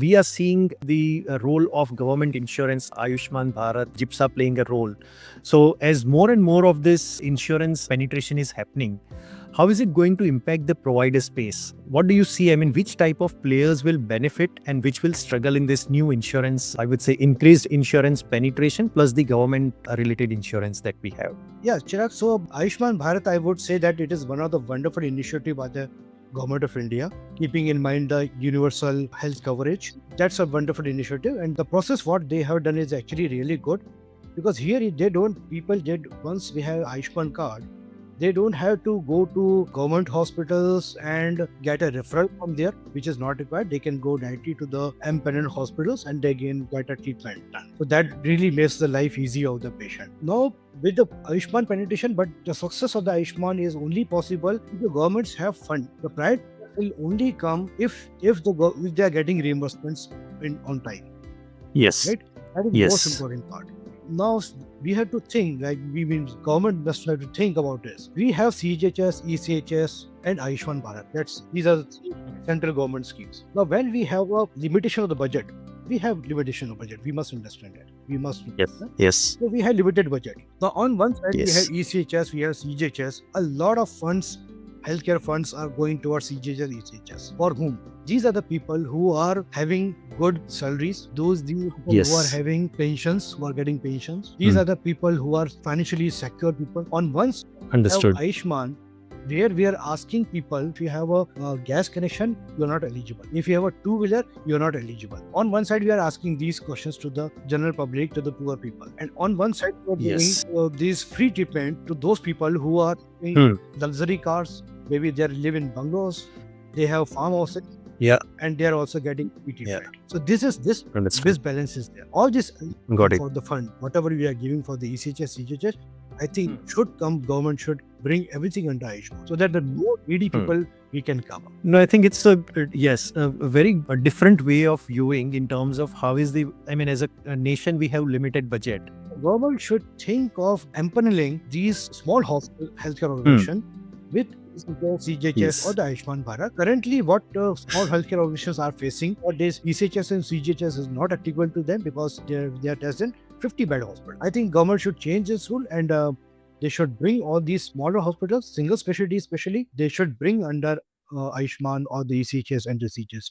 We are seeing the role of government insurance, Ayushman Bharat, GIPSA playing a role. So, as more and more of this insurance penetration is happening, how is it going to impact the provider space? What do you see? I mean, which type of players will benefit and which will struggle in this new insurance, I would say, increased insurance penetration plus the government related insurance that we have? Yeah, Chirag. So Ayushman Bharat, I would say that it is one of the wonderful initiative by the Government of India, keeping in mind the universal health coverage. That's a wonderful initiative, and the process what they have done is actually really good, because here they don't people did once we have Ayushman card, they don't have to go to government hospitals and get a referral from there, which is not required. They can go directly to the empaneled hospitals and they can get a treatment done. So that really makes the life easy of the patient. Now, with the Ayushman penetration, but the success of the Ayushman is only possible if the governments have fund. The private will only come if if they are getting reimbursements on time. Yes. Right? That is the most important part. Now we have to think, like we mean government must have to think about this. We have CGHS, ECHS, and Ayushman Bharat. These are the three central government schemes. Now, when we have a limitation of the budget, we have limitation of budget. We must understand that. We must. Yes. So we have limited budget. Now, on one side, Yes. we have ECHS, we have CGHS. A lot of funds, healthcare funds, are going towards CGHS, ECHS. For whom? These are the people who are having good salaries. These people Yes. who are having pensions, who are getting pensions. These are the people who are financially secure people. On one side, we have Understood. Ayushman, where we are asking people, if you have a gas connection, you are not eligible. If you have a two-wheeler, you are not eligible. On one side, we are asking these questions to the general public, to the poor people. And on one side, we are Yes. giving these free treatment to those people who are in Hmm. luxury cars. Maybe they live in bungalows, they have farmhouses. Yeah. And they are also getting free treatment. So this Understood. disbalance is there. All this Got it. for the fund, whatever we are giving for the ECHS, CGHS, I think Hmm. government should bring everything under Ayushman, so that the more needy people we can cover. No, I think it's a very different way of viewing in terms of how is as a nation we have limited budget. Government should think of empaneling these small hospital healthcare organizations with CGHS Yes. or the Ayushman Bharat. Currently, what small healthcare organizations are facing nowadays, ECHS and CGHS is not applicable to them because they are less than 50 bed hospital. I think government should change this rule, and they should bring all these smaller hospitals, single specialty especially, they should bring under Ayushman or the ECHS and the CGHS.